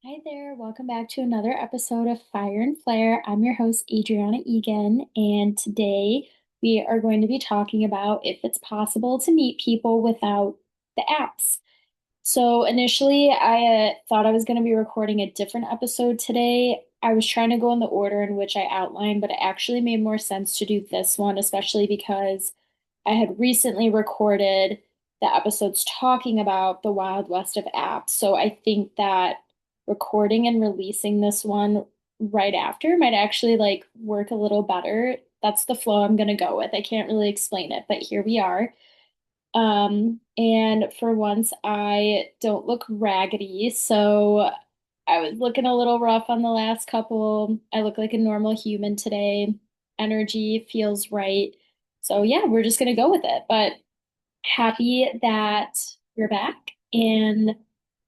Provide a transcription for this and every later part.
Hi there, welcome back to another episode of Fire and Flair. I'm your host, Adriana Egan, and today we are going to be talking about if it's possible to meet people without the apps. So initially, I thought I was going to be recording a different episode today. I was trying to go in the order in which I outlined, but it actually made more sense to do this one, especially because I had recently recorded the episodes talking about the Wild West of apps. So I think that recording and releasing this one right after might actually like work a little better. That's the flow I'm going to go with. I can't really explain it, but here we are. And for once, I don't look raggedy. So I was looking a little rough on the last couple. I look like a normal human today. Energy feels right. So yeah, we're just gonna go with it. But happy that you're back. And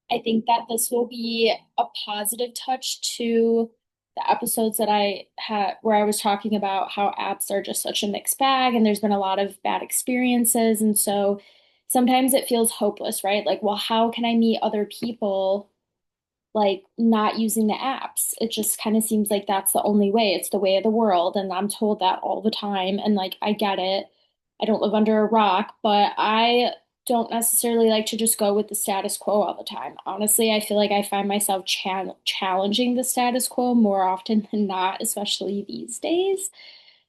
I think that this will be a positive touch to the episodes that I had where I was talking about how apps are just such a mixed bag and there's been a lot of bad experiences. And so sometimes it feels hopeless, right? Like, well, how can I meet other people like not using the apps? It just kind of seems like that's the only way. It's the way of the world. And I'm told that all the time. And like, I get it. I don't live under a rock, but I don't necessarily like to just go with the status quo all the time. Honestly, I feel like I find myself challenging the status quo more often than not, especially these days.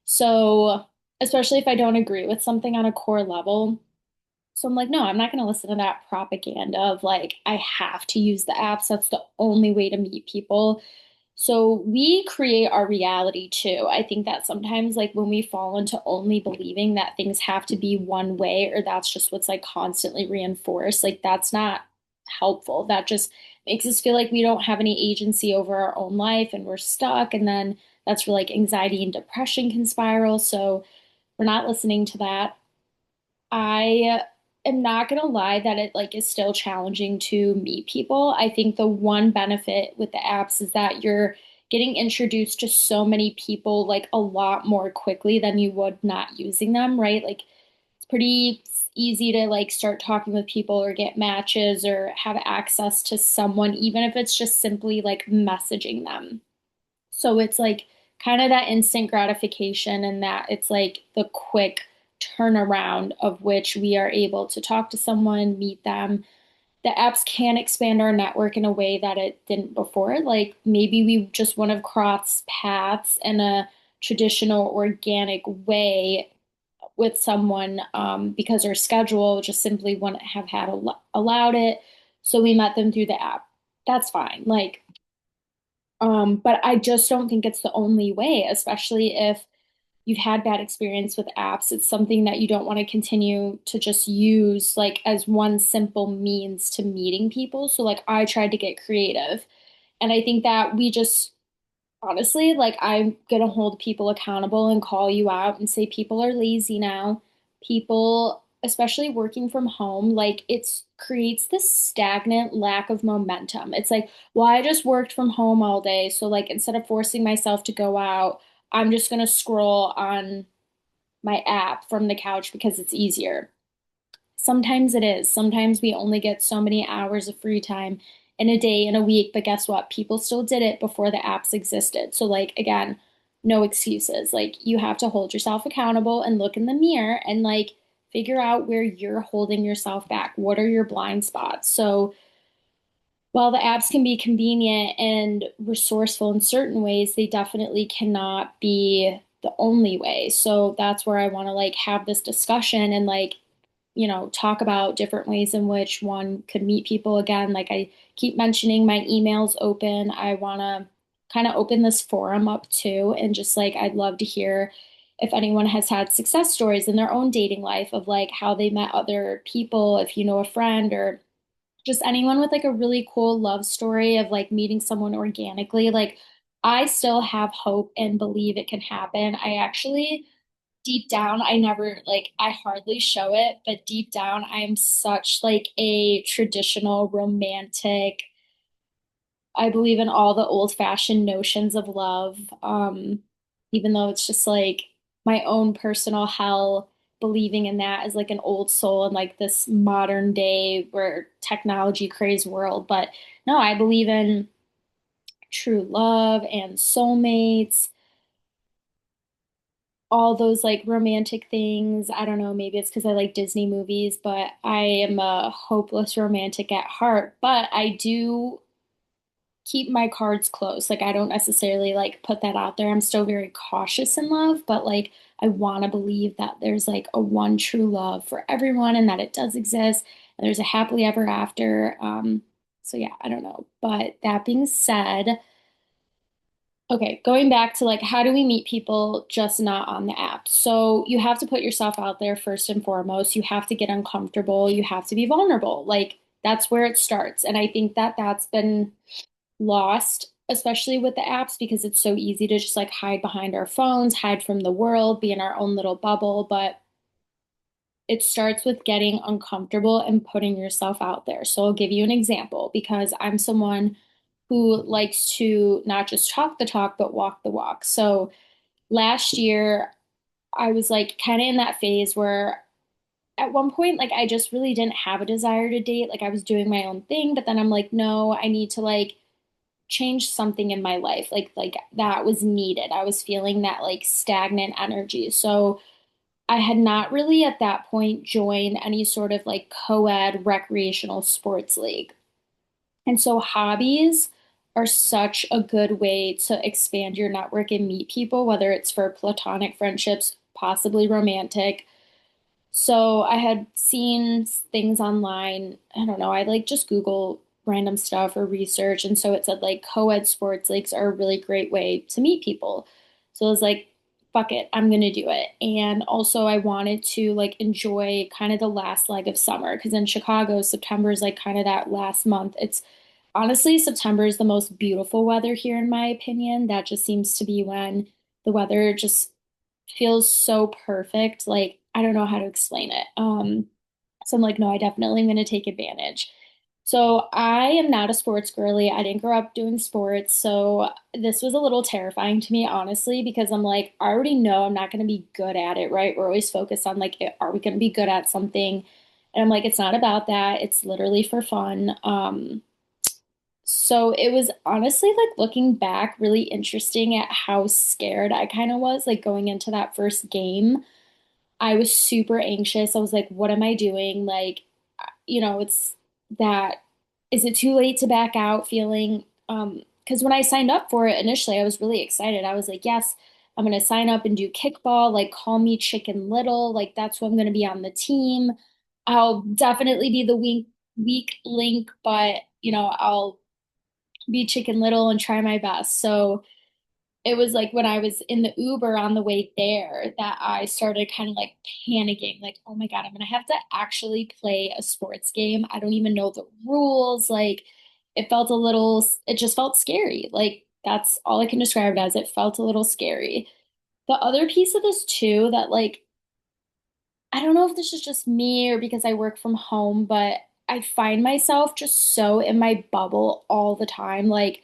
So, especially if I don't agree with something on a core level. So I'm like, no, I'm not going to listen to that propaganda of like, I have to use the apps. That's the only way to meet people. So we create our reality too. I think that sometimes, like, when we fall into only believing that things have to be one way or that's just what's like constantly reinforced, like, that's not helpful. That just makes us feel like we don't have any agency over our own life and we're stuck. And then that's where like anxiety and depression can spiral. So we're not listening to that. I am not gonna lie that it like is still challenging to meet people. I think the one benefit with the apps is that you're getting introduced to so many people like a lot more quickly than you would not using them, right? Like it's pretty easy to like start talking with people or get matches or have access to someone, even if it's just simply like messaging them. So it's like kind of that instant gratification and that it's like the quick turnaround of which we are able to talk to someone, meet them. The apps can expand our network in a way that it didn't before. Like maybe we just wouldn't have crossed paths in a traditional organic way with someone because our schedule just simply wouldn't have had allowed it. So we met them through the app. That's fine. Like but I just don't think it's the only way, especially if you've had bad experience with apps. It's something that you don't want to continue to just use like as one simple means to meeting people. So like I tried to get creative. And I think that we just honestly, like I'm gonna hold people accountable and call you out and say people are lazy now. People, especially working from home, like it's creates this stagnant lack of momentum. It's like, well, I just worked from home all day, so like instead of forcing myself to go out, I'm just gonna scroll on my app from the couch because it's easier. Sometimes it is. Sometimes we only get so many hours of free time in a day, in a week, but guess what? People still did it before the apps existed. So, like, again, no excuses. Like, you have to hold yourself accountable and look in the mirror and, like, figure out where you're holding yourself back. What are your blind spots? So, while the apps can be convenient and resourceful in certain ways, they definitely cannot be the only way. So, that's where I want to, like, have this discussion and, like, talk about different ways in which one could meet people again. Like I keep mentioning my emails open. I want to kind of open this forum up too. And just like, I'd love to hear if anyone has had success stories in their own dating life of like how they met other people, if you know a friend or just anyone with like a really cool love story of like meeting someone organically. Like I still have hope and believe it can happen. I actually deep down, I never like I hardly show it, but deep down I am such like a traditional romantic. I believe in all the old-fashioned notions of love. Even though it's just like my own personal hell believing in that as like an old soul in like this modern day where technology crazed world. But no, I believe in true love and soulmates, all those like romantic things. I don't know, maybe it's because I like Disney movies, but I am a hopeless romantic at heart. But I do keep my cards close. Like I don't necessarily like put that out there. I'm still very cautious in love, but like I want to believe that there's like a one true love for everyone and that it does exist and there's a happily ever after. So yeah, I don't know. But that being said, okay, going back to like how do we meet people just not on the app? So you have to put yourself out there first and foremost. You have to get uncomfortable. You have to be vulnerable. Like that's where it starts. And I think that that's been lost, especially with the apps, because it's so easy to just like hide behind our phones, hide from the world, be in our own little bubble. But it starts with getting uncomfortable and putting yourself out there. So I'll give you an example because I'm someone who likes to not just talk the talk, but walk the walk. So last year, I was like kind of in that phase where at one point, like I just really didn't have a desire to date. Like I was doing my own thing, but then I'm like, no, I need to like change something in my life. Like that was needed. I was feeling that like stagnant energy. So I had not really at that point joined any sort of like co-ed recreational sports league. And so hobbies are such a good way to expand your network and meet people, whether it's for platonic friendships, possibly romantic. So I had seen things online. I don't know. I like just Google random stuff or research. And so it said like co-ed sports leagues are a really great way to meet people. So I was like, fuck it, I'm gonna do it. And also I wanted to like enjoy kind of the last leg of summer because in Chicago, September is like kind of that last month. It's honestly September is the most beautiful weather here in my opinion. That just seems to be when the weather just feels so perfect. Like, I don't know how to explain it. So I'm like, no, I definitely am going to take advantage. So I am not a sports girly. I didn't grow up doing sports. So this was a little terrifying to me, honestly, because I'm like, I already know I'm not going to be good at it, right? We're always focused on like, are we going to be good at something? And I'm like, it's not about that. It's literally for fun. So it was honestly like looking back really interesting at how scared I kind of was like going into that first game. I was super anxious. I was like, what am I doing? Like, it's that is it too late to back out feeling because when I signed up for it initially, I was really excited. I was like, yes, I'm gonna sign up and do kickball, like call me Chicken Little, like that's who I'm gonna be on the team. I'll definitely be the weak link, but I'll be Chicken Little and try my best. So it was like when I was in the Uber on the way there that I started kind of like panicking, like, oh my God, I'm gonna have to actually play a sports game. I don't even know the rules. Like it just felt scary. Like that's all I can describe it as. It felt a little scary. The other piece of this too, that like, I don't know if this is just me or because I work from home, but I find myself just so in my bubble all the time. Like,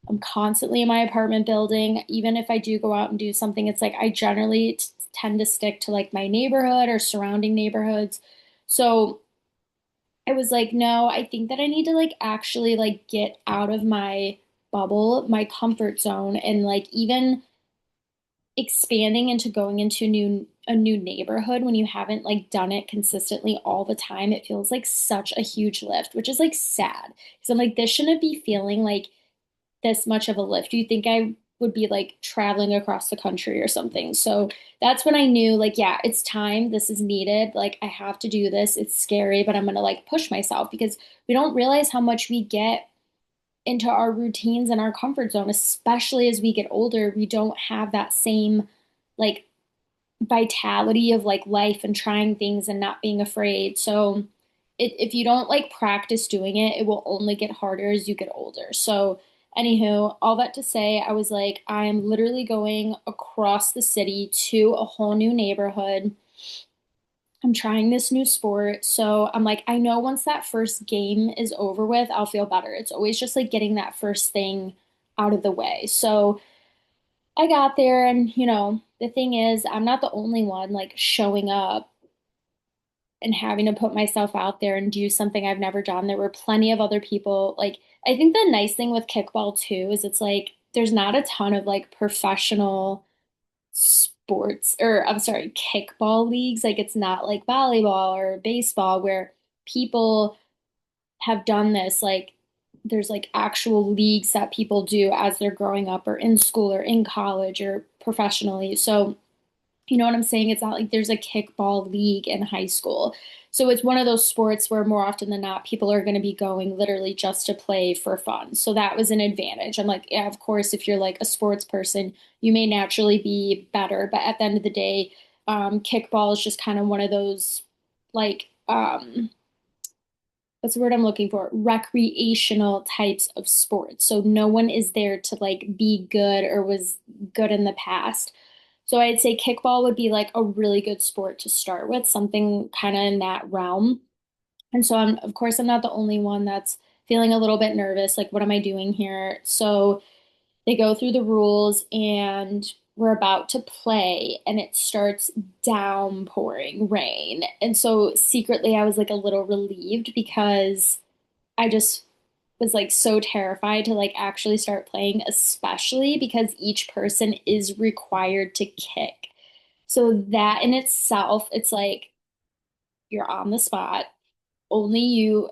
I'm constantly in my apartment building. Even if I do go out and do something, it's like I generally tend to stick to like my neighborhood or surrounding neighborhoods. So I was like, no, I think that I need to like actually like get out of my bubble, my comfort zone, and like even expanding into going into a new neighborhood when you haven't like done it consistently all the time, it feels like such a huge lift, which is like sad. Because I'm like, this shouldn't be feeling like this much of a lift. You think I would be like traveling across the country or something. So that's when I knew like, yeah, it's time. This is needed. Like I have to do this. It's scary, but I'm gonna like push myself because we don't realize how much we get into our routines and our comfort zone, especially as we get older. We don't have that same like vitality of like life and trying things and not being afraid. So if you don't like practice doing it, it will only get harder as you get older. So anywho, all that to say, I was like, I'm literally going across the city to a whole new neighborhood. I'm trying this new sport. So I'm like, I know once that first game is over with, I'll feel better. It's always just like getting that first thing out of the way. So I got there, and the thing is, I'm not the only one like showing up. and having to put myself out there and do something I've never done. There were plenty of other people. Like, I think the nice thing with kickball too is it's like there's not a ton of like professional sports, or I'm sorry, kickball leagues. Like, it's not like volleyball or baseball where people have done this. Like, there's like actual leagues that people do as they're growing up or in school or in college or professionally. So, you know what I'm saying? It's not like there's a kickball league in high school. So it's one of those sports where more often than not, people are going to be going literally just to play for fun. So that was an advantage. I'm like, yeah, of course, if you're like a sports person, you may naturally be better. But at the end of the day, kickball is just kind of one of those like what's the word I'm looking for? Recreational types of sports. So no one is there to like be good or was good in the past. So I'd say kickball would be like a really good sport to start with, something kind of in that realm. And so of course, I'm not the only one that's feeling a little bit nervous. Like, what am I doing here? So they go through the rules and we're about to play and it starts downpouring rain. And so secretly I was like a little relieved because I just was like so terrified to like actually start playing, especially because each person is required to kick. So that in itself, it's like you're on the spot. Only you,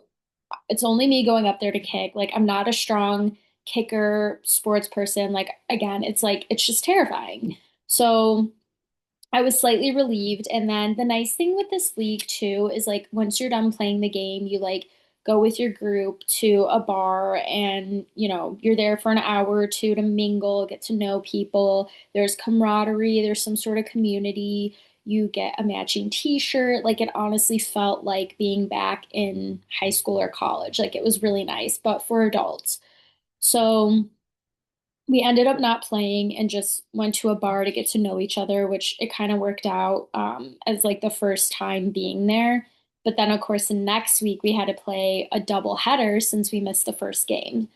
it's only me going up there to kick. Like, I'm not a strong kicker sports person. Like, again, it's like it's just terrifying. So I was slightly relieved. And then the nice thing with this league too is like once you're done playing the game, you like go with your group to a bar and you're there for an hour or two to mingle, get to know people. There's camaraderie, there's some sort of community. You get a matching t-shirt. Like, it honestly felt like being back in high school or college. Like, it was really nice, but for adults. So we ended up not playing and just went to a bar to get to know each other, which it kind of worked out as like the first time being there. But then, of course, the next week we had to play a double header since we missed the first game.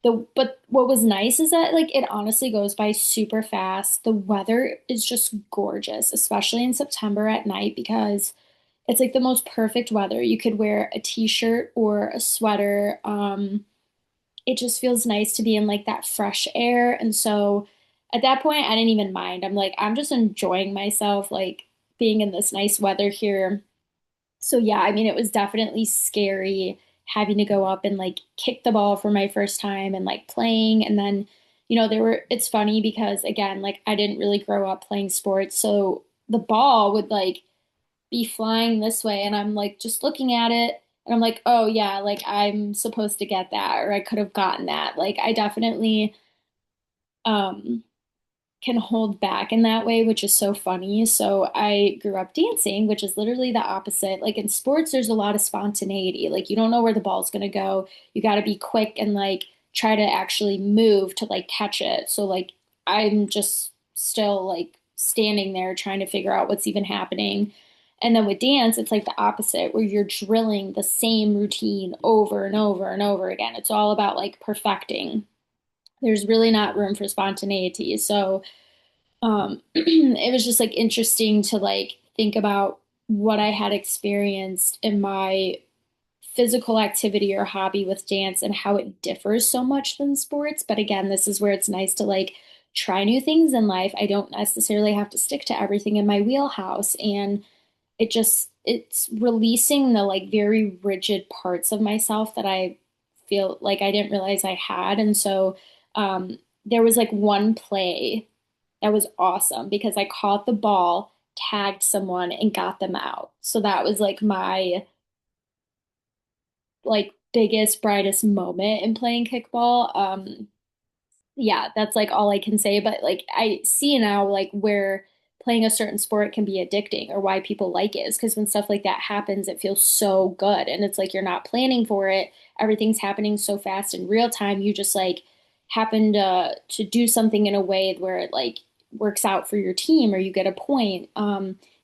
But what was nice is that like it honestly goes by super fast. The weather is just gorgeous, especially in September at night because it's like the most perfect weather. You could wear a t-shirt or a sweater. It just feels nice to be in like that fresh air. And so at that point, I didn't even mind. I'm like, I'm just enjoying myself, like being in this nice weather here. So yeah, I mean, it was definitely scary having to go up and like kick the ball for my first time and like playing. And then, it's funny because again, like I didn't really grow up playing sports. So the ball would like be flying this way and I'm like just looking at it and I'm like, oh yeah, like I'm supposed to get that or I could have gotten that. Like, I definitely um can hold back in that way, which is so funny. So I grew up dancing, which is literally the opposite. Like, in sports, there's a lot of spontaneity. Like, you don't know where the ball's gonna go. You got to be quick and like try to actually move to like catch it. So like I'm just still like standing there trying to figure out what's even happening. And then with dance, it's like the opposite, where you're drilling the same routine over and over and over again. It's all about like perfecting. There's really not room for spontaneity. So it was just like interesting to like think about what I had experienced in my physical activity or hobby with dance and how it differs so much than sports. But again, this is where it's nice to like try new things in life. I don't necessarily have to stick to everything in my wheelhouse. And it's releasing the like very rigid parts of myself that I feel like I didn't realize I had. And so there was like one play that was awesome because I caught the ball, tagged someone, and got them out. So that was like my like biggest, brightest moment in playing kickball. Yeah, that's like all I can say. But like I see now like where playing a certain sport can be addicting or why people like it is because when stuff like that happens, it feels so good. And it's like you're not planning for it. Everything's happening so fast in real time. You just like happen to do something in a way where it like works out for your team or you get a point.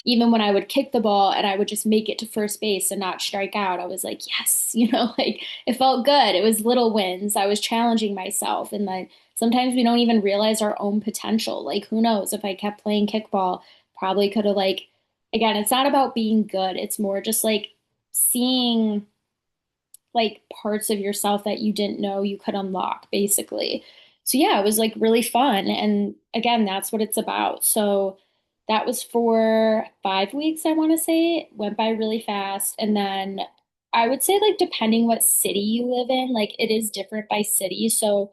Even when I would kick the ball and I would just make it to first base and not strike out, I was like, yes, like it felt good. It was little wins. I was challenging myself and like sometimes we don't even realize our own potential. Like, who knows? If I kept playing kickball, probably could have like again, it's not about being good. It's more just like seeing like parts of yourself that you didn't know you could unlock, basically. So yeah, it was like really fun. And again, that's what it's about. So that was for 5 weeks, I want to say. It went by really fast. And then I would say, like, depending what city you live in, like, it is different by city. So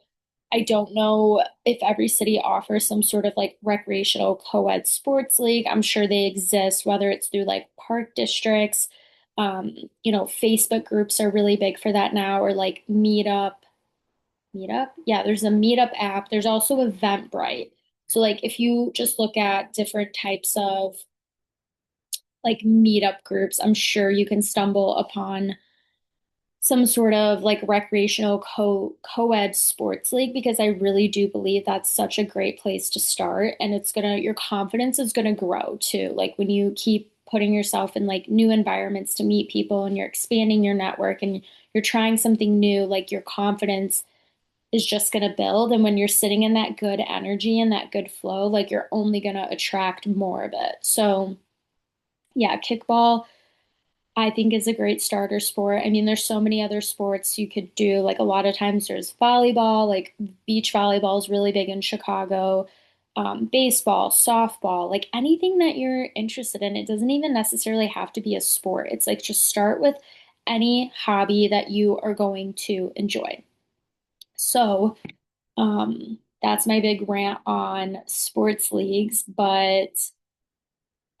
I don't know if every city offers some sort of like recreational co-ed sports league. I'm sure they exist, whether it's through like park districts. Um, Facebook groups are really big for that now, or like Meetup. Meetup? Yeah, there's a Meetup app. There's also Eventbrite. So like if you just look at different types of like meetup groups, I'm sure you can stumble upon some sort of like recreational co-ed sports league, because I really do believe that's such a great place to start, and it's gonna your confidence is gonna grow too. Like when you keep putting yourself in like new environments to meet people and you're expanding your network and you're trying something new, like your confidence is just gonna build. And when you're sitting in that good energy and that good flow, like you're only gonna attract more of it. So yeah, kickball I think is a great starter sport. I mean, there's so many other sports you could do. Like a lot of times there's volleyball, like beach volleyball is really big in Chicago. Baseball, softball, like anything that you're interested in. It doesn't even necessarily have to be a sport. It's like just start with any hobby that you are going to enjoy. So, that's my big rant on sports leagues, but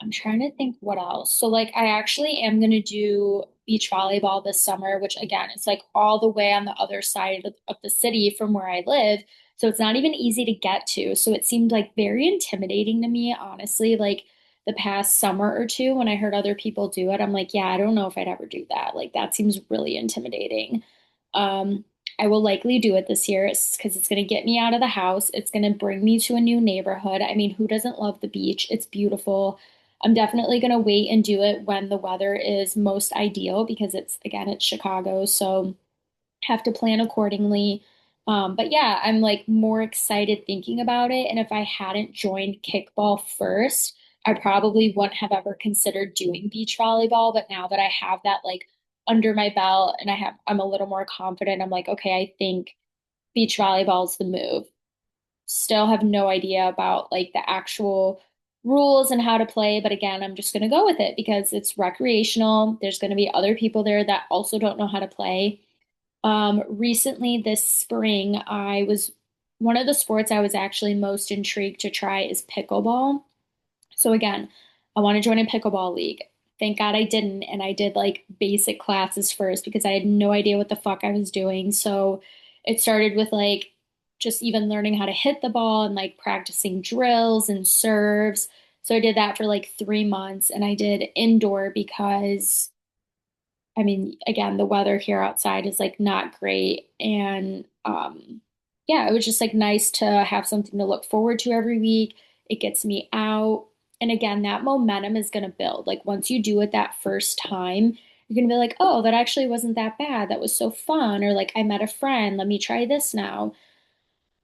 I'm trying to think what else. So like I actually am gonna do beach volleyball this summer, which again, it's like all the way on the other side of the city from where I live. So it's not even easy to get to. So it seemed like very intimidating to me, honestly, like the past summer or two when I heard other people do it. I'm like, yeah, I don't know if I'd ever do that. Like that seems really intimidating. Um, I will likely do it this year because it's going to get me out of the house. It's going to bring me to a new neighborhood. I mean, who doesn't love the beach? It's beautiful. I'm definitely going to wait and do it when the weather is most ideal because again, it's Chicago. So have to plan accordingly. But yeah, I'm like more excited thinking about it. And if I hadn't joined kickball first, I probably wouldn't have ever considered doing beach volleyball. But now that I have that like under my belt and I'm a little more confident, I'm like, okay, I think beach volleyball is the move. Still have no idea about like the actual rules and how to play, but again, I'm just going to go with it because it's recreational. There's going to be other people there that also don't know how to play. Recently this spring, I was one of the sports I was actually most intrigued to try is pickleball. So again, I want to join a pickleball league. Thank God I didn't. And I did like basic classes first because I had no idea what the fuck I was doing. So it started with like just even learning how to hit the ball and like practicing drills and serves. So I did that for like 3 months and I did indoor because I mean, again, the weather here outside is like not great. And yeah, it was just like nice to have something to look forward to every week. It gets me out. And again, that momentum is going to build. Like once you do it that first time, you're going to be like, oh, that actually wasn't that bad. That was so fun. Or like, I met a friend. Let me try this now.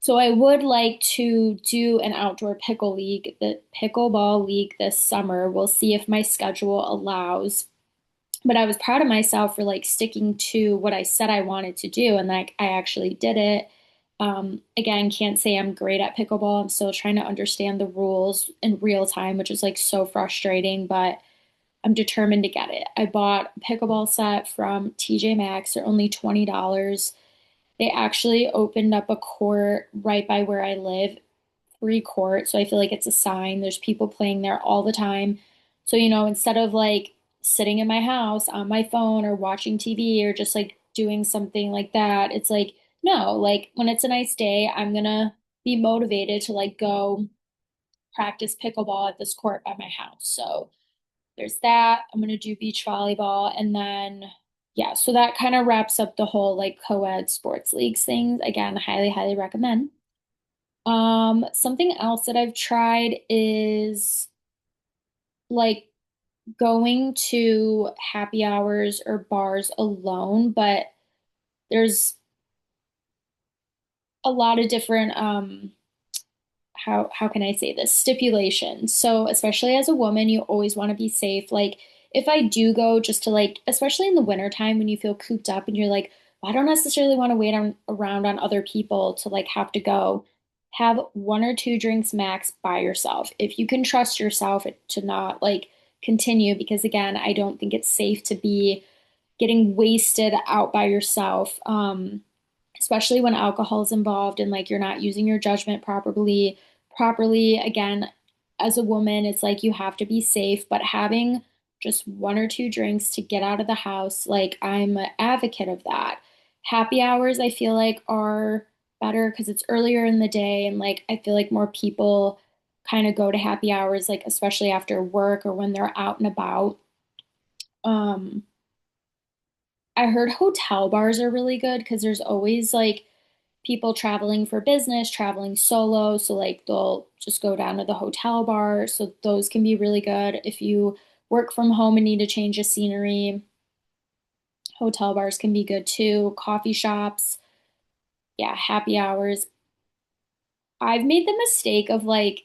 So I would like to do an outdoor the pickleball league this summer. We'll see if my schedule allows, but I was proud of myself for like sticking to what I said I wanted to do, and like I actually did it. Again, can't say I'm great at pickleball. I'm still trying to understand the rules in real time, which is like so frustrating, but I'm determined to get it. I bought a pickleball set from TJ Maxx. They're only $20. They actually opened up a court right by where I live, free court. So I feel like it's a sign. There's people playing there all the time. So, instead of like sitting in my house on my phone or watching TV or just like doing something like that, it's like, no, like when it's a nice day, I'm gonna be motivated to like go practice pickleball at this court by my house. So there's that. I'm gonna do beach volleyball and then yeah, so that kind of wraps up the whole like co-ed sports leagues thing. Again, highly, highly recommend. Something else that I've tried is like going to happy hours or bars alone, but there's a lot of different how can I say this? Stipulations. So especially as a woman, you always want to be safe. Like if I do go just to like, especially in the wintertime when you feel cooped up and you're like, well, I don't necessarily want to wait on around on other people to like have to go. Have one or two drinks max by yourself. If you can trust yourself to not like continue, because again, I don't think it's safe to be getting wasted out by yourself. Especially when alcohol is involved and like you're not using your judgment properly again as a woman it's like you have to be safe but having just one or two drinks to get out of the house like I'm an advocate of that. Happy hours I feel like are better because it's earlier in the day and like I feel like more people kind of go to happy hours like especially after work or when they're out and about. um I heard hotel bars are really good because there's always like people traveling for business, traveling solo. So, like, they'll just go down to the hotel bar. So, those can be really good. If you work from home and need to change of scenery, hotel bars can be good too. Coffee shops, yeah, happy hours. I've made the mistake of like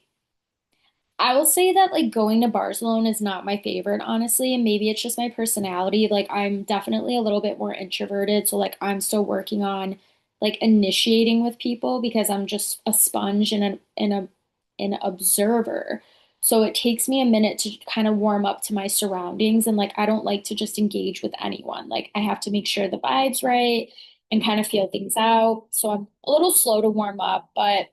I will say that like going to bars alone is not my favorite, honestly, and maybe it's just my personality. Like I'm definitely a little bit more introverted, so like I'm still working on like initiating with people because I'm just a sponge and an observer. So it takes me a minute to kind of warm up to my surroundings and like I don't like to just engage with anyone. Like I have to make sure the vibe's right and kind of feel things out. So I'm a little slow to warm up, but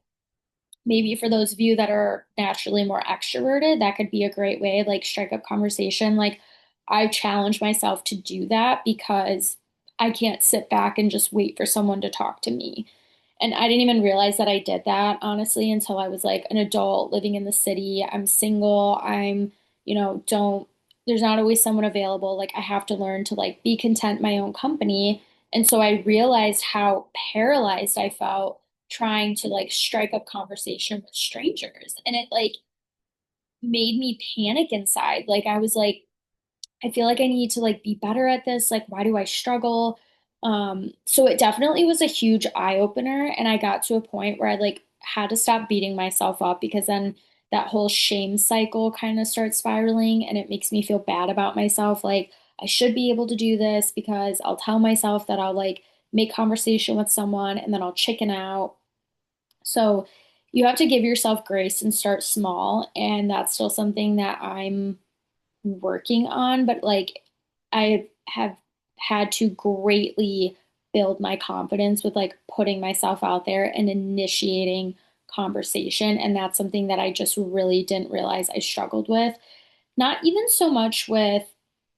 maybe for those of you that are naturally more extroverted, that could be a great way, like strike up conversation. Like I challenge myself to do that because I can't sit back and just wait for someone to talk to me. And I didn't even realize that I did that, honestly, until I was like an adult living in the city. I'm single. Don't, there's not always someone available. Like I have to learn to like be content in my own company. And so I realized how paralyzed I felt trying to like strike up conversation with strangers. And it like made me panic inside. Like I was like, I feel like I need to like be better at this. Like, why do I struggle? So it definitely was a huge eye opener. And I got to a point where I like had to stop beating myself up because then that whole shame cycle kind of starts spiraling and it makes me feel bad about myself. Like, I should be able to do this because I'll tell myself that I'll like make conversation with someone and then I'll chicken out. So you have to give yourself grace and start small. And that's still something that I'm working on, but like I have had to greatly build my confidence with like putting myself out there and initiating conversation. And that's something that I just really didn't realize I struggled with. Not even so much with,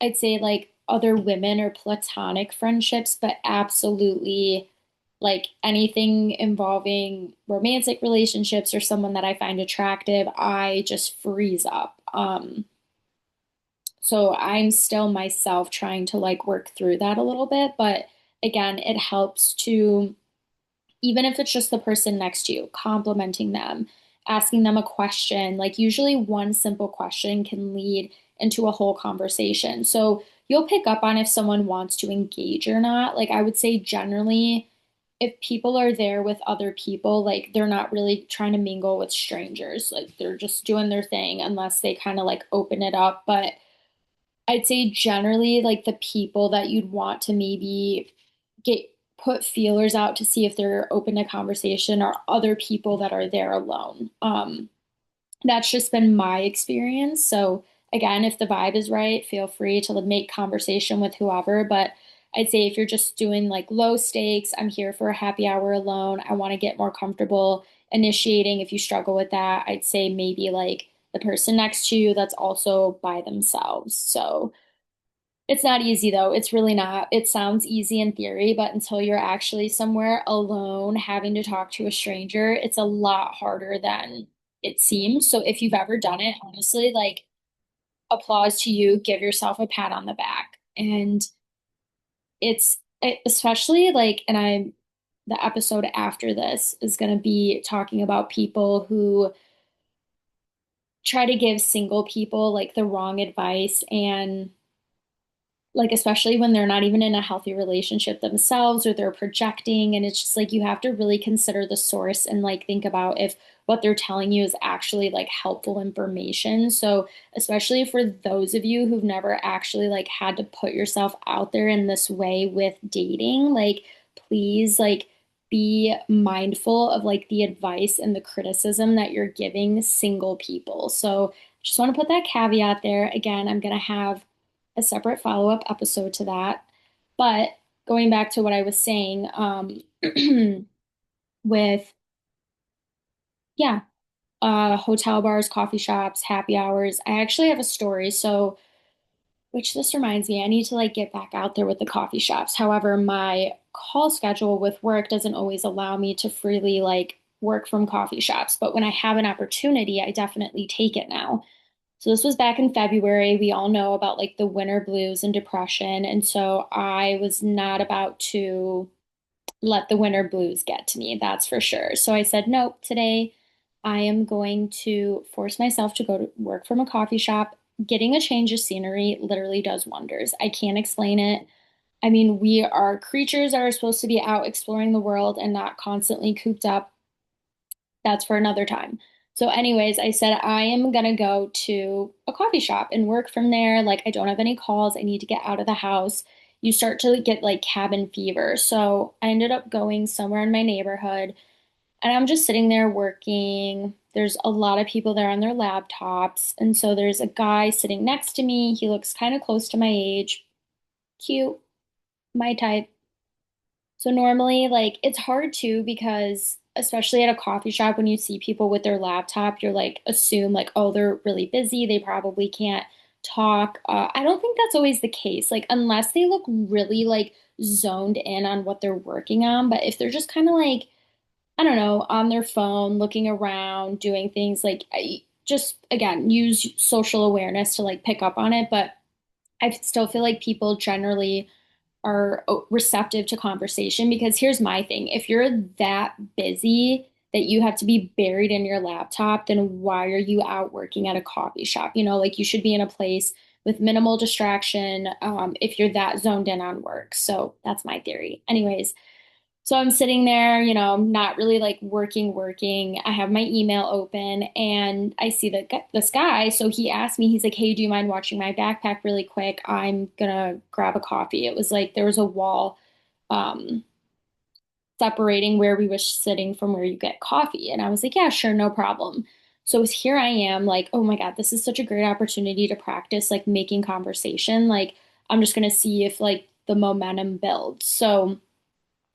I'd say, like other women or platonic friendships, but absolutely like anything involving romantic relationships or someone that I find attractive, I just freeze up. So I'm still myself trying to like work through that a little bit, but again, it helps to, even if it's just the person next to you, complimenting them, asking them a question, like usually one simple question can lead into a whole conversation. So you'll pick up on if someone wants to engage or not. Like I would say generally, if people are there with other people, like they're not really trying to mingle with strangers. Like they're just doing their thing unless they kind of like open it up. But I'd say generally, like the people that you'd want to maybe get put feelers out to see if they're open to conversation are other people that are there alone. That's just been my experience. So again, if the vibe is right, feel free to make conversation with whoever. But I'd say if you're just doing like low stakes, I'm here for a happy hour alone. I want to get more comfortable initiating. If you struggle with that, I'd say maybe like the person next to you that's also by themselves. So it's not easy though. It's really not. It sounds easy in theory, but until you're actually somewhere alone having to talk to a stranger, it's a lot harder than it seems. So if you've ever done it, honestly, like applause to you, give yourself a pat on the back. And especially like, and the episode after this is going to be talking about people who try to give single people like the wrong advice and like especially when they're not even in a healthy relationship themselves or they're projecting, and it's just like you have to really consider the source and like think about if what they're telling you is actually like helpful information. So especially for those of you who've never actually like had to put yourself out there in this way with dating, like please like be mindful of like the advice and the criticism that you're giving single people. So just want to put that caveat there. Again, I'm going to have a separate follow-up episode to that. But going back to what I was saying, with, yeah, hotel bars, coffee shops, happy hours, I actually have a story. So, which this reminds me, I need to like get back out there with the coffee shops. However, my call schedule with work doesn't always allow me to freely like work from coffee shops. But when I have an opportunity, I definitely take it now. So this was back in February. We all know about like the winter blues and depression. And so I was not about to let the winter blues get to me, that's for sure. So I said, nope, today I am going to force myself to go to work from a coffee shop. Getting a change of scenery literally does wonders. I can't explain it. I mean, we are creatures that are supposed to be out exploring the world and not constantly cooped up. That's for another time. So, anyways, I said I am gonna go to a coffee shop and work from there. Like, I don't have any calls. I need to get out of the house. You start to get like cabin fever. So, I ended up going somewhere in my neighborhood and I'm just sitting there working. There's a lot of people there on their laptops. And so, there's a guy sitting next to me. He looks kind of close to my age, cute, my type. So normally, like, it's hard too because, especially at a coffee shop, when you see people with their laptop, you're like, assume, like, oh, they're really busy. They probably can't talk. I don't think that's always the case, like, unless they look really, like, zoned in on what they're working on. But if they're just kind of like, I don't know, on their phone, looking around, doing things like, just again, use social awareness to like pick up on it. But I still feel like people generally are receptive to conversation because here's my thing. If you're that busy that you have to be buried in your laptop, then why are you out working at a coffee shop? You know, like you should be in a place with minimal distraction, if you're that zoned in on work. So that's my theory. Anyways, so I'm sitting there, you know, not really like working. I have my email open and I see this guy. So he asked me, he's like, hey, do you mind watching my backpack really quick? I'm gonna grab a coffee. It was like there was a wall um, separating where we were sitting from where you get coffee. And I was like, yeah, sure, no problem. So here I am, like, oh my God, this is such a great opportunity to practice like making conversation. Like, I'm just gonna see if like the momentum builds. So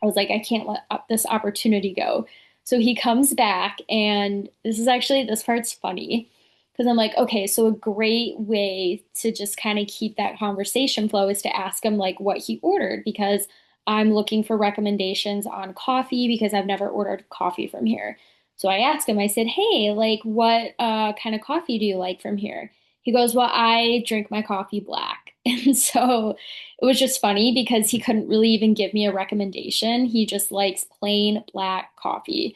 I was like, I can't let this opportunity go. So he comes back, and this part's funny because I'm like, okay, so a great way to just kind of keep that conversation flow is to ask him like what he ordered because I'm looking for recommendations on coffee because I've never ordered coffee from here. So I asked him, I said, hey, like what kind of coffee do you like from here? He goes, well, I drink my coffee black. And so it was just funny because he couldn't really even give me a recommendation. He just likes plain black coffee.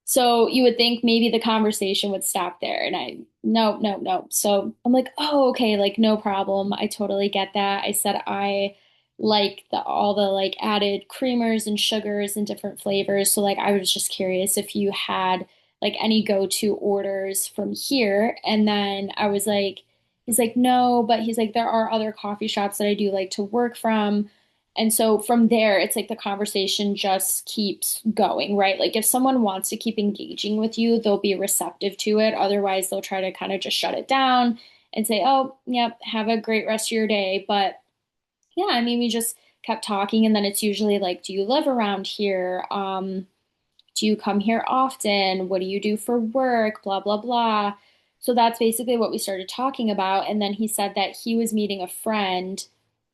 So you would think maybe the conversation would stop there. And no, no, no. So I'm like, oh, okay, like no problem. I totally get that. I said I like all the like added creamers and sugars and different flavors. So like I was just curious if you had like any go-to orders from here. And then I was like, he's like, no, but he's like, there are other coffee shops that I do like to work from. And so from there, it's like the conversation just keeps going, right? Like if someone wants to keep engaging with you, they'll be receptive to it. Otherwise, they'll try to kind of just shut it down and say, oh, yep, have a great rest of your day. But yeah, I mean, we just kept talking. And then it's usually like, do you live around here? Do you come here often? What do you do for work? Blah, blah, blah. So that's basically what we started talking about. And then he said that he was meeting a friend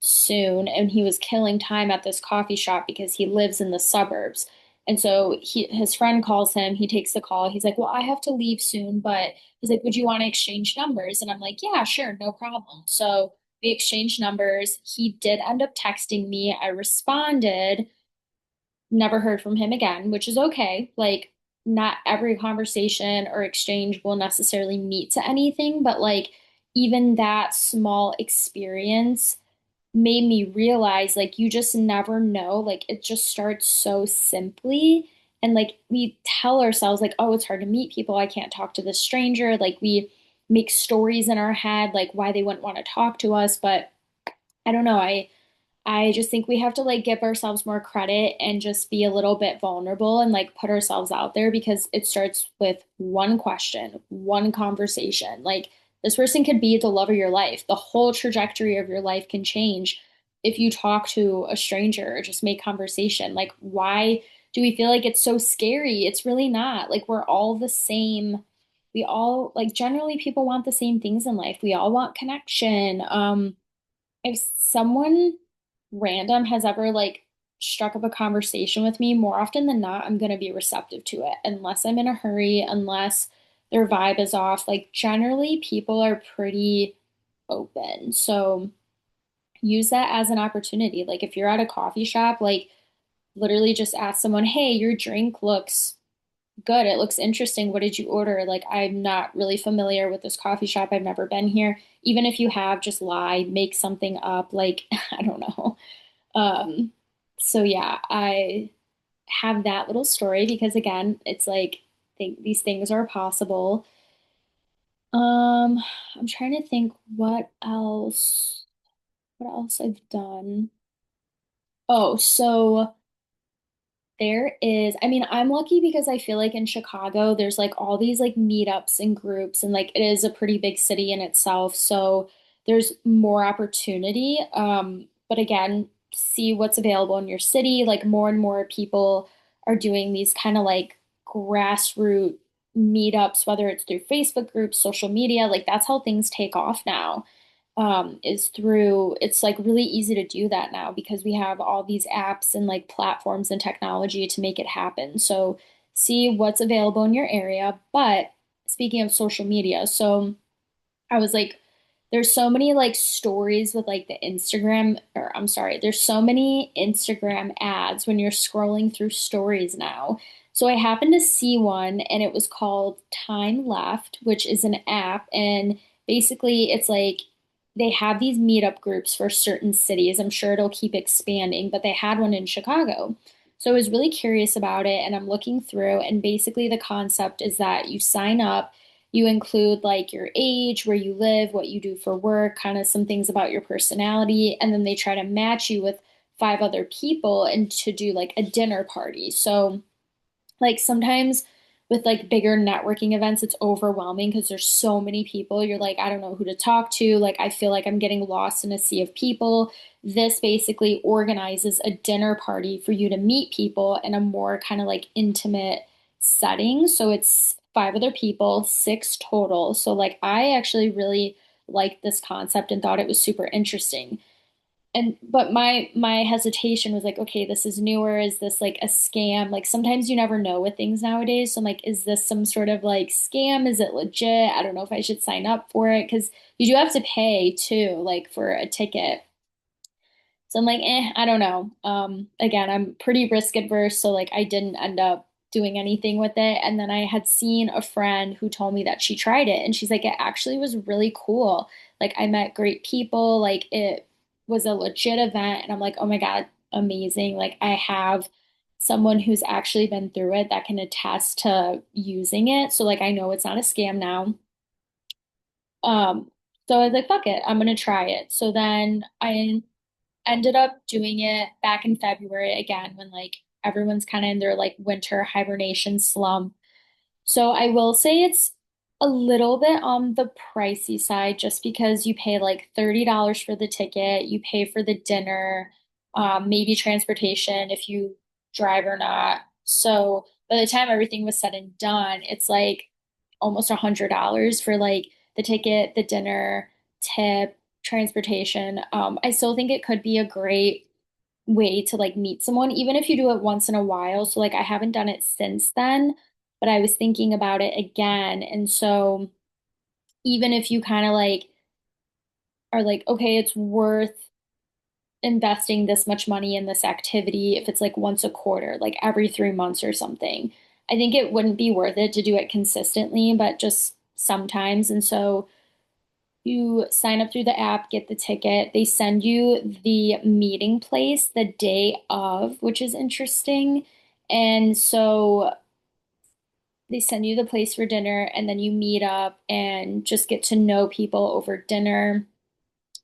soon and he was killing time at this coffee shop because he lives in the suburbs. And so his friend calls him, he takes the call. He's like, well, I have to leave soon, but he's like, would you want to exchange numbers? And I'm like, yeah, sure, no problem. So we exchanged numbers. He did end up texting me. I responded, never heard from him again, which is okay. Like, not every conversation or exchange will necessarily meet to anything, but like, even that small experience made me realize like you just never know. Like it just starts so simply. And like we tell ourselves, like, oh, it's hard to meet people. I can't talk to this stranger. Like we make stories in our head, like why they wouldn't want to talk to us. But I don't know. I just think we have to like give ourselves more credit and just be a little bit vulnerable and like put ourselves out there because it starts with one question, one conversation. Like this person could be the love of your life. The whole trajectory of your life can change if you talk to a stranger or just make conversation. Like, why do we feel like it's so scary? It's really not. Like, we're all the same. We all, like, generally, people want the same things in life. We all want connection. If someone random has ever like struck up a conversation with me, more often than not, I'm going to be receptive to it unless I'm in a hurry, unless their vibe is off. Like, generally, people are pretty open. So, use that as an opportunity. Like, if you're at a coffee shop, like, literally just ask someone, hey, your drink looks good. It looks interesting. What did you order? Like, I'm not really familiar with this coffee shop. I've never been here. Even if you have, just lie, make something up. Like, I don't know. Um, so yeah, I have that little story because again, it's like these things are possible. Um, I'm trying to think what else I've done. Oh, so there is, I mean, I'm lucky because I feel like in Chicago, there's like all these like meetups and groups, and like it is a pretty big city in itself. So there's more opportunity. But again, see what's available in your city. Like more and more people are doing these kind of like grassroots meetups, whether it's through Facebook groups, social media. Like that's how things take off now, is through, it's like really easy to do that now because we have all these apps and like platforms and technology to make it happen. So see what's available in your area. But speaking of social media, so I was like, there's so many like stories with like the Instagram, or I'm sorry, there's so many Instagram ads when you're scrolling through stories now. So I happened to see one and it was called Time Left, which is an app. And basically it's like they have these meetup groups for certain cities. I'm sure it'll keep expanding, but they had one in Chicago. So I was really curious about it and I'm looking through, and basically the concept is that you sign up. You include like your age, where you live, what you do for work, kind of some things about your personality, and then they try to match you with five other people and to do like a dinner party. So like sometimes with like bigger networking events, it's overwhelming because there's so many people. You're like, I don't know who to talk to. Like, I feel like I'm getting lost in a sea of people. This basically organizes a dinner party for you to meet people in a more kind of like intimate setting. So it's five other people, six total. So like I actually really liked this concept and thought it was super interesting. And but my hesitation was like, okay, this is newer. Is this like a scam? Like sometimes you never know with things nowadays. So I'm like, is this some sort of like scam? Is it legit? I don't know if I should sign up for it because you do have to pay too, like for a ticket. So I'm like, I don't know. Again, I'm pretty risk adverse, so like I didn't end up doing anything with it. And then I had seen a friend who told me that she tried it and she's like, it actually was really cool. Like I met great people, like it was a legit event. And I'm like, oh my God, amazing. Like I have someone who's actually been through it that can attest to using it. So like I know it's not a scam now. Um, so I was like, fuck it, I'm gonna try it. So then I ended up doing it back in February again when like everyone's kind of in their like winter hibernation slump. So I will say it's a little bit on the pricey side just because you pay like $30 for the ticket, you pay for the dinner, maybe transportation if you drive or not. So by the time everything was said and done, it's like almost $100 for like the ticket, the dinner, tip, transportation. I still think it could be a great way to like meet someone, even if you do it once in a while. So like I haven't done it since then, but I was thinking about it again. And so even if you kind of like are like, okay, it's worth investing this much money in this activity if it's like once a quarter, like every 3 months or something. I think it wouldn't be worth it to do it consistently, but just sometimes. And so You sign up through the app, get the ticket. They send you the meeting place the day of, which is interesting. And so they send you the place for dinner, and then you meet up and just get to know people over dinner.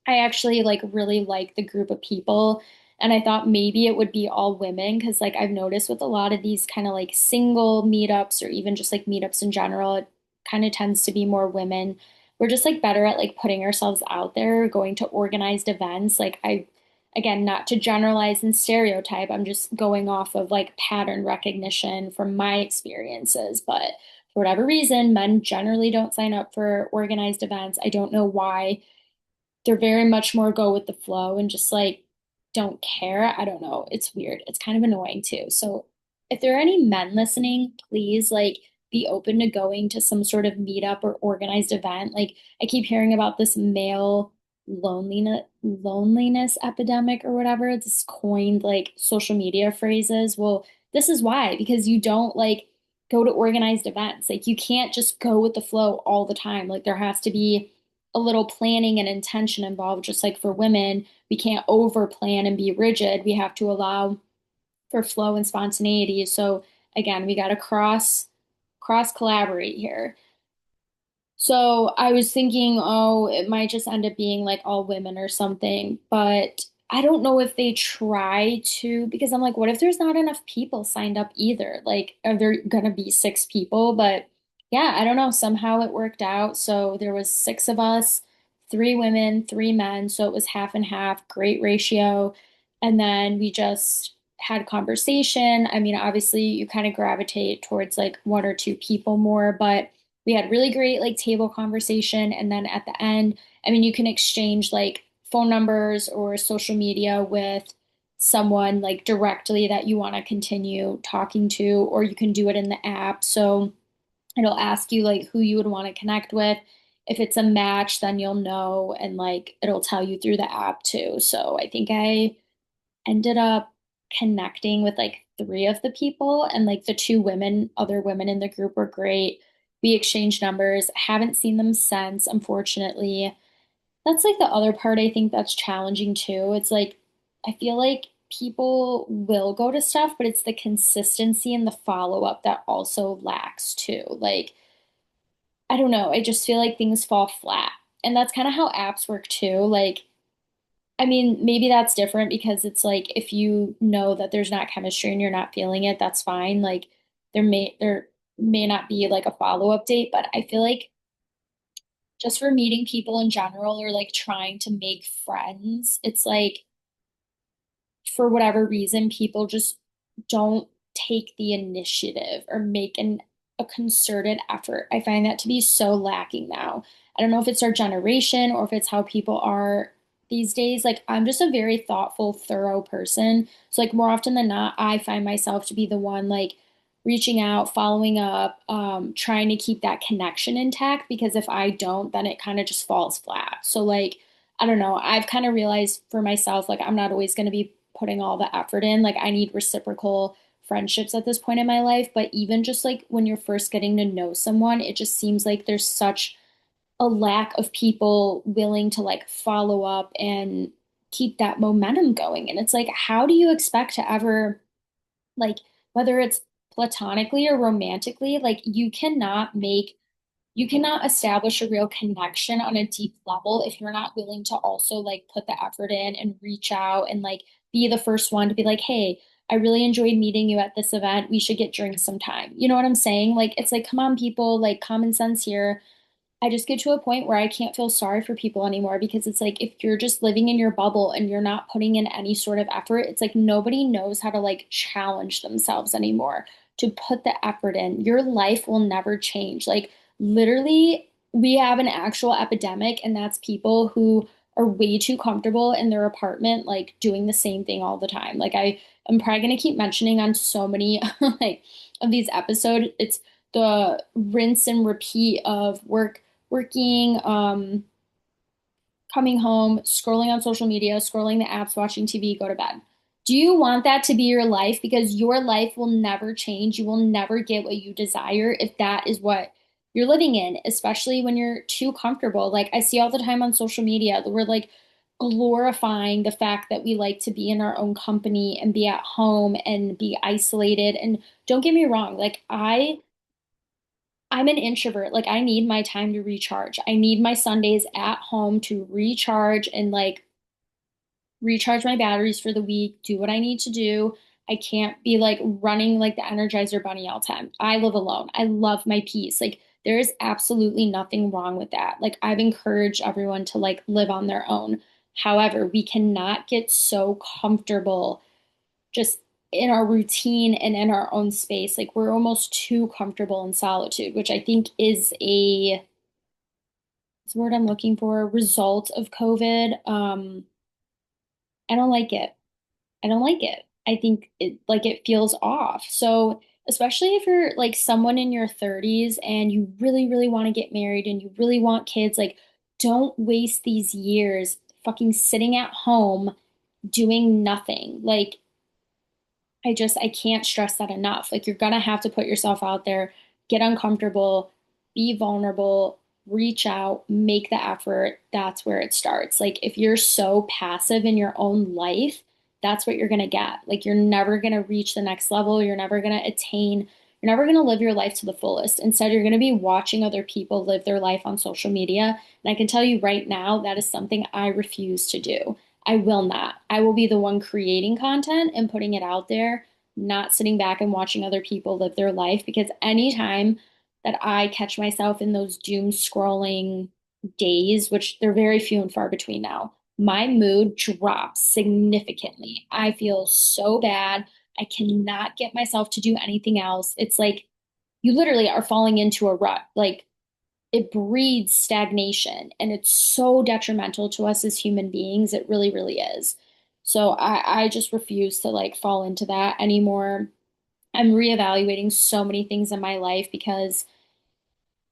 I actually like really like the group of people, and I thought maybe it would be all women because like I've noticed with a lot of these kind of like single meetups or even just like meetups in general, it kind of tends to be more women. We're just like better at like putting ourselves out there, going to organized events. Like I again, not to generalize and stereotype, I'm just going off of like pattern recognition from my experiences, but for whatever reason, men generally don't sign up for organized events. I don't know why. They're very much more go with the flow and just like don't care. I don't know. It's weird. It's kind of annoying too. So if there are any men listening, please like be open to going to some sort of meetup or organized event. Like I keep hearing about this male loneliness epidemic or whatever. It's coined like social media phrases. Well, this is why, because you don't like go to organized events. Like you can't just go with the flow all the time. Like there has to be a little planning and intention involved, just like for women. We can't over plan and be rigid. We have to allow for flow and spontaneity. So again, we got to cross collaborate here. So I was thinking, oh, it might just end up being like all women or something, but I don't know if they try to, because I'm like, what if there's not enough people signed up either? Like, are there gonna be six people? But yeah, I don't know. Somehow it worked out. So there was six of us, three women, three men. So it was half and half, great ratio. And then we just had conversation. I mean, obviously you kind of gravitate towards like one or two people more, but we had really great like table conversation. And then at the end, I mean, you can exchange like phone numbers or social media with someone like directly that you want to continue talking to, or you can do it in the app. So it'll ask you like who you would want to connect with. If it's a match, then you'll know, and like it'll tell you through the app too. So I think I ended up connecting with like three of the people, and like the two women, other women in the group were great. We exchanged numbers. Haven't seen them since, unfortunately. That's like the other part I think that's challenging too. It's like I feel like people will go to stuff, but it's the consistency and the follow-up that also lacks too. Like, I don't know. I just feel like things fall flat. And that's kind of how apps work too. Like, I mean, maybe that's different because it's like if you know that there's not chemistry and you're not feeling it, that's fine. Like there may not be like a follow-up date, but I feel like just for meeting people in general or like trying to make friends, it's like for whatever reason, people just don't take the initiative or make a concerted effort. I find that to be so lacking now. I don't know if it's our generation or if it's how people are these days. Like, I'm just a very thoughtful, thorough person. So, like, more often than not, I find myself to be the one like reaching out, following up, trying to keep that connection intact because if I don't, then it kind of just falls flat. So, like, I don't know. I've kind of realized for myself, like, I'm not always going to be putting all the effort in. Like, I need reciprocal friendships at this point in my life. But even just like when you're first getting to know someone, it just seems like there's such a lack of people willing to like follow up and keep that momentum going. And it's like, how do you expect to ever, like, whether it's platonically or romantically, like, you cannot establish a real connection on a deep level if you're not willing to also like put the effort in and reach out and like be the first one to be like, hey, I really enjoyed meeting you at this event. We should get drinks sometime. You know what I'm saying? Like, it's like, come on, people, like, common sense here. I just get to a point where I can't feel sorry for people anymore because it's like if you're just living in your bubble and you're not putting in any sort of effort, it's like nobody knows how to like challenge themselves anymore to put the effort in. Your life will never change. Like literally, we have an actual epidemic, and that's people who are way too comfortable in their apartment, like doing the same thing all the time. Like I'm probably gonna keep mentioning on so many like of these episodes. It's the rinse and repeat of working, coming home, scrolling on social media, scrolling the apps, watching TV, go to bed. Do you want that to be your life? Because your life will never change. You will never get what you desire if that is what you're living in, especially when you're too comfortable. Like I see all the time on social media that we're like glorifying the fact that we like to be in our own company and be at home and be isolated. And don't get me wrong, like I'm an introvert. Like I need my time to recharge. I need my Sundays at home to recharge and like recharge my batteries for the week, do what I need to do. I can't be like running like the Energizer Bunny all the time. I live alone. I love my peace. Like there is absolutely nothing wrong with that. Like I've encouraged everyone to like live on their own. However, we cannot get so comfortable just in our routine and in our own space. Like we're almost too comfortable in solitude, which I think is a what's the word I'm looking for, result of COVID. I don't like it. I don't like it. I think it feels off. So, especially if you're like someone in your 30s and you really, really want to get married and you really want kids, like don't waste these years fucking sitting at home doing nothing. Like I can't stress that enough. Like you're gonna have to put yourself out there, get uncomfortable, be vulnerable, reach out, make the effort. That's where it starts. Like if you're so passive in your own life, that's what you're gonna get. Like you're never gonna reach the next level. You're never gonna attain, you're never gonna live your life to the fullest. Instead, you're gonna be watching other people live their life on social media. And I can tell you right now, that is something I refuse to do. I will not. I will be the one creating content and putting it out there, not sitting back and watching other people live their life. Because anytime that I catch myself in those doom scrolling days, which they're very few and far between now, my mood drops significantly. I feel so bad. I cannot get myself to do anything else. It's like you literally are falling into a rut. Like it breeds stagnation and it's so detrimental to us as human beings. It really, really is. So I just refuse to like fall into that anymore. I'm reevaluating so many things in my life because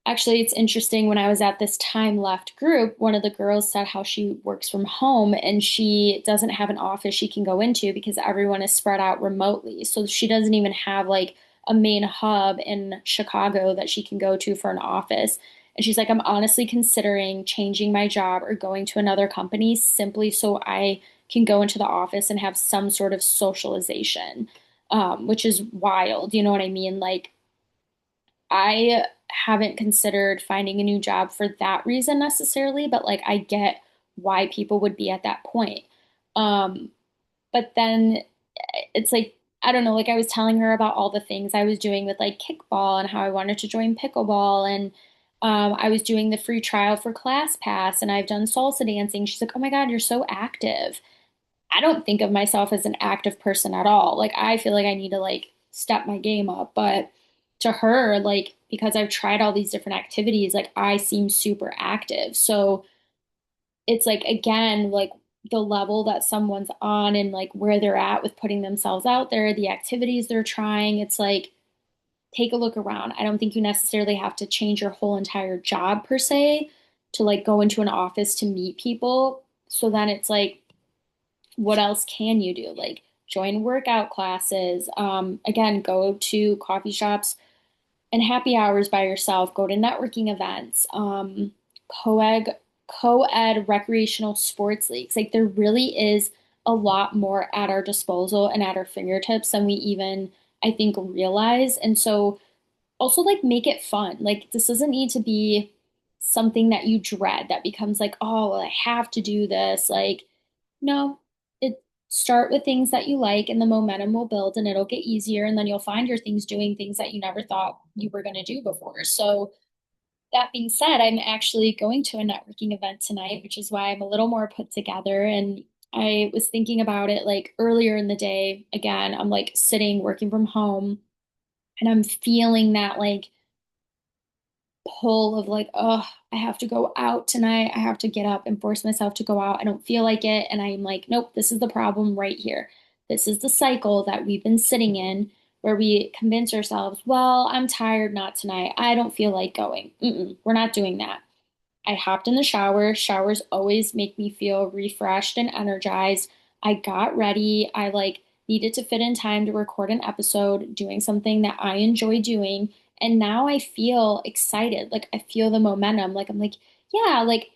actually, it's interesting. When I was at this time left group, one of the girls said how she works from home and she doesn't have an office she can go into because everyone is spread out remotely. So she doesn't even have like a main hub in Chicago that she can go to for an office. And she's like, I'm honestly considering changing my job or going to another company simply so I can go into the office and have some sort of socialization, which is wild. You know what I mean? Like, I haven't considered finding a new job for that reason necessarily, but like I get why people would be at that point. Um, but then it's like, I don't know, like I was telling her about all the things I was doing with like kickball and how I wanted to join pickleball and I was doing the free trial for ClassPass and I've done salsa dancing. She's like, "Oh my God, you're so active." I don't think of myself as an active person at all. Like I feel like I need to like step my game up, but to her, like because I've tried all these different activities, like I seem super active. So it's like again, like the level that someone's on and like where they're at with putting themselves out there, the activities they're trying, it's like take a look around. I don't think you necessarily have to change your whole entire job per se to like go into an office to meet people. So then it's like what else can you do? Like join workout classes. Again, go to coffee shops and happy hours by yourself. Go to networking events. Co-ed, co-ed recreational sports leagues. Like there really is a lot more at our disposal and at our fingertips than we even, I think, realize. And so also like make it fun. Like this doesn't need to be something that you dread that becomes like, oh, well, I have to do this. Like, no, it start with things that you like and the momentum will build and it'll get easier and then you'll find your things doing things that you never thought you were going to do before. So that being said, I'm actually going to a networking event tonight, which is why I'm a little more put together and I was thinking about it like earlier in the day. Again, I'm like sitting working from home and I'm feeling that like pull of like, oh, I have to go out tonight. I have to get up and force myself to go out. I don't feel like it. And I'm like, nope, this is the problem right here. This is the cycle that we've been sitting in where we convince ourselves, well, I'm tired, not tonight. I don't feel like going. We're not doing that. I hopped in the shower. Showers always make me feel refreshed and energized. I got ready. I like needed to fit in time to record an episode, doing something that I enjoy doing. And now I feel excited. Like I feel the momentum. Like I'm like, yeah, like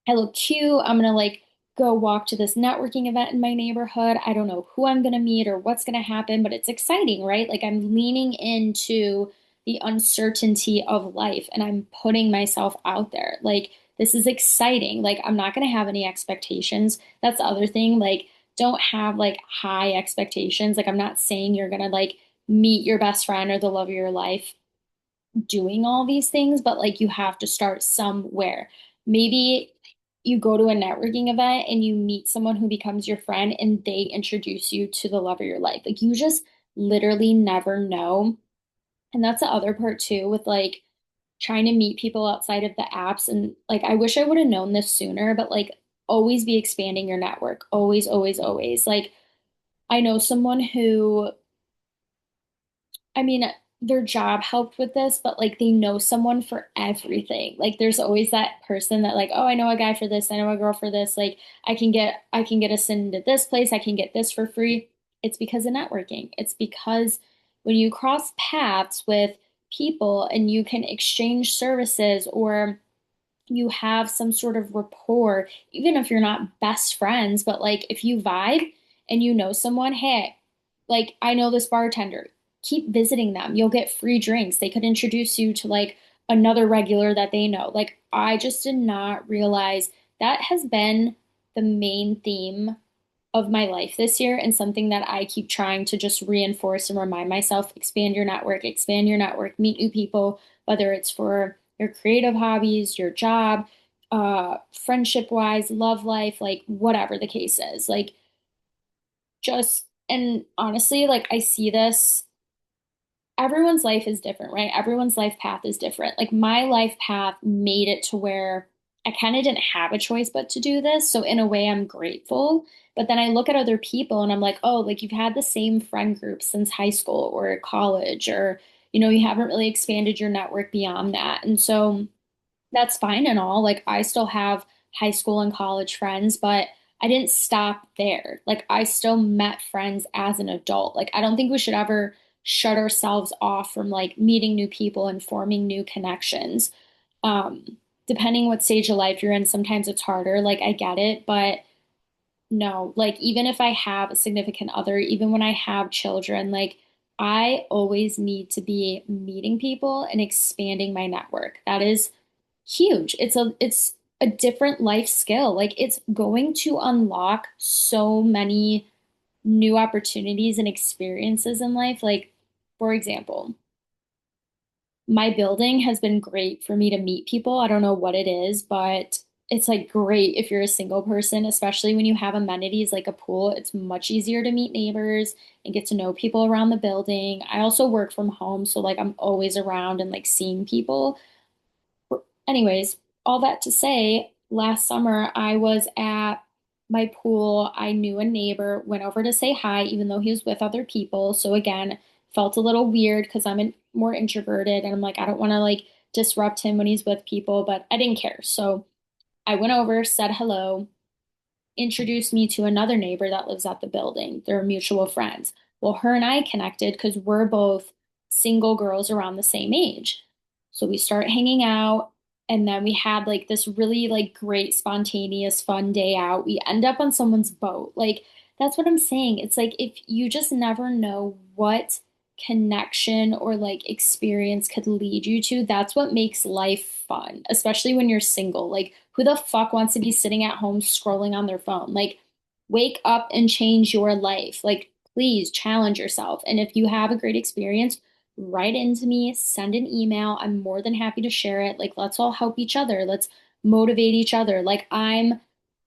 I look cute. I'm gonna like go walk to this networking event in my neighborhood. I don't know who I'm gonna meet or what's gonna happen, but it's exciting, right? Like I'm leaning into the uncertainty of life and I'm putting myself out there. Like this is exciting. Like I'm not gonna have any expectations. That's the other thing. Like don't have like high expectations. Like I'm not saying you're gonna like meet your best friend or the love of your life doing all these things, but like you have to start somewhere. Maybe you go to a networking event and you meet someone who becomes your friend and they introduce you to the love of your life. Like you just literally never know. And that's the other part too with like trying to meet people outside of the apps. And like I wish I would have known this sooner, but like always be expanding your network. Always, always, always. Like I know someone who I mean, their job helped with this, but like they know someone for everything. Like there's always that person that like, oh, I know a guy for this, I know a girl for this. Like I can get us into this place, I can get this for free. It's because of networking. It's because when you cross paths with people and you can exchange services or you have some sort of rapport, even if you're not best friends, but like if you vibe and you know someone, hey, like I know this bartender, keep visiting them. You'll get free drinks. They could introduce you to like another regular that they know. Like I just did not realize that has been the main theme of my life this year and something that I keep trying to just reinforce and remind myself, expand your network, meet new people, whether it's for your creative hobbies, your job, friendship wise, love life, like whatever the case is. Like just, and honestly, like I see this everyone's life is different, right? Everyone's life path is different. Like my life path made it to where I kind of didn't have a choice but to do this. So in a way, I'm grateful. But then I look at other people and I'm like, oh, like you've had the same friend group since high school or college, or, you haven't really expanded your network beyond that. And so that's fine and all. Like I still have high school and college friends, but I didn't stop there. Like I still met friends as an adult. Like I don't think we should ever shut ourselves off from like meeting new people and forming new connections. Depending what stage of life you're in, sometimes it's harder. Like I get it, but no, like even if I have a significant other, even when I have children, like I always need to be meeting people and expanding my network. That is huge. It's a different life skill. Like it's going to unlock so many new opportunities and experiences in life. Like, for example, my building has been great for me to meet people. I don't know what it is, but it's like great if you're a single person, especially when you have amenities like a pool. It's much easier to meet neighbors and get to know people around the building. I also work from home, so like I'm always around and like seeing people. Anyways, all that to say, last summer I was at my pool. I knew a neighbor, went over to say hi, even though he was with other people. So again, felt a little weird because more introverted and I'm like, I don't want to like disrupt him when he's with people, but I didn't care. So I went over, said hello, introduced me to another neighbor that lives at the building. They're mutual friends. Well, her and I connected because we're both single girls around the same age. So we start hanging out, and then we had like this really like great spontaneous fun day out. We end up on someone's boat. Like that's what I'm saying. It's like if you just never know what connection or like experience could lead you to, that's what makes life fun, especially when you're single. Like who the fuck wants to be sitting at home scrolling on their phone? Like, wake up and change your life. Like, please challenge yourself. And if you have a great experience, write into me, send an email. I'm more than happy to share it. Like, let's all help each other. Let's motivate each other. Like, I'm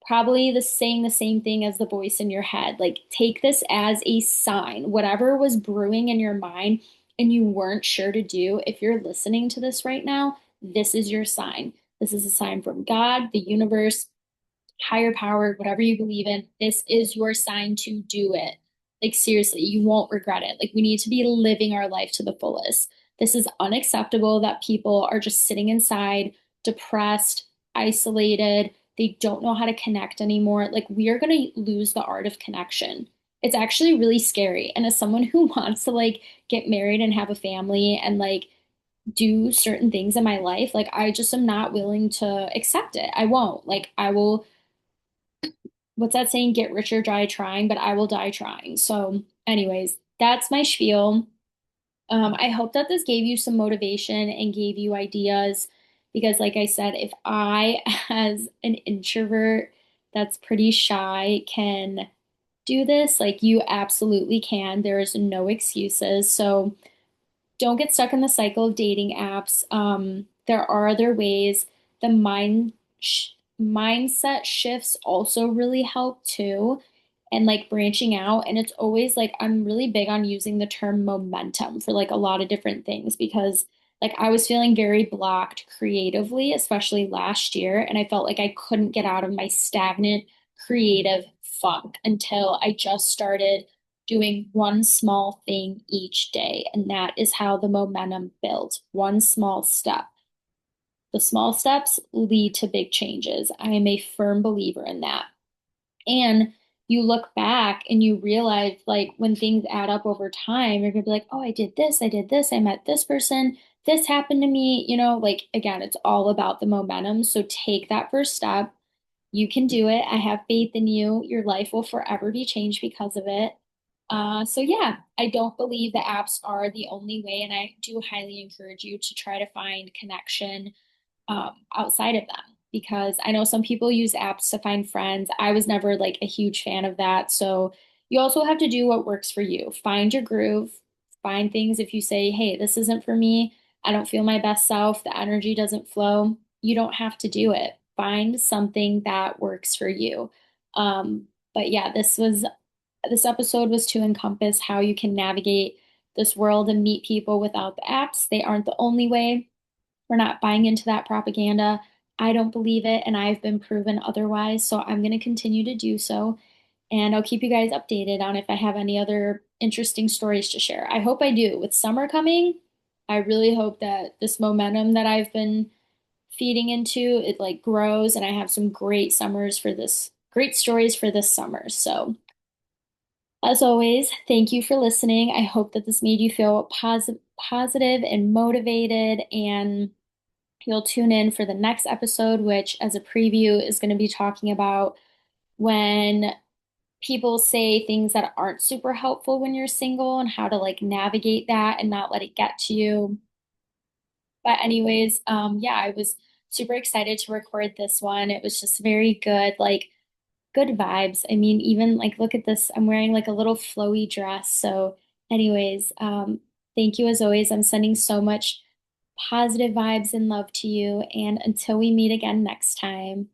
probably saying the same thing as the voice in your head. Like, take this as a sign. Whatever was brewing in your mind and you weren't sure to do, if you're listening to this right now, this is your sign. This is a sign from God, the universe, higher power, whatever you believe in. This is your sign to do it. Like, seriously, you won't regret it. Like, we need to be living our life to the fullest. This is unacceptable that people are just sitting inside, depressed, isolated. They don't know how to connect anymore. Like, we are going to lose the art of connection. It's actually really scary. And as someone who wants to like get married and have a family and like do certain things in my life. Like I just am not willing to accept it. I won't. Like I will, what's that saying? Get rich or die trying, but I will die trying. So, anyways, that's my spiel. I hope that this gave you some motivation and gave you ideas because, like I said, if I, as an introvert that's pretty shy, can do this, like you absolutely can. There is no excuses. So, don't get stuck in the cycle of dating apps. There are other ways. The mindset shifts also really help too, and like branching out. And it's always like I'm really big on using the term momentum for like a lot of different things because like I was feeling very blocked creatively, especially last year, and I felt like I couldn't get out of my stagnant creative funk until I just started doing one small thing each day. And that is how the momentum builds. One small step. The small steps lead to big changes. I am a firm believer in that. And you look back and you realize, like, when things add up over time, you're gonna be like, oh, I did this, I met this person, this happened to me. Like, again, it's all about the momentum. So take that first step. You can do it. I have faith in you. Your life will forever be changed because of it. So yeah, I don't believe the apps are the only way, and I do highly encourage you to try to find connection outside of them because I know some people use apps to find friends. I was never like a huge fan of that. So you also have to do what works for you. Find your groove, find things if you say, hey, this isn't for me. I don't feel my best self. The energy doesn't flow. You don't have to do it. Find something that works for you. But yeah, this episode was to encompass how you can navigate this world and meet people without the apps. They aren't the only way. We're not buying into that propaganda. I don't believe it, and I've been proven otherwise. So I'm going to continue to do so. And I'll keep you guys updated on if I have any other interesting stories to share. I hope I do. With summer coming, I really hope that this momentum that I've been feeding into, it like grows and I have some great stories for this summer. So as always, thank you for listening. I hope that this made you feel positive and motivated, and you'll tune in for the next episode, which, as a preview, is going to be talking about when people say things that aren't super helpful when you're single and how to like navigate that and not let it get to you. But anyways, yeah, I was super excited to record this one. It was just very good, like good vibes. I mean, even like look at this. I'm wearing like a little flowy dress. So, anyways, thank you as always. I'm sending so much positive vibes and love to you. And until we meet again next time.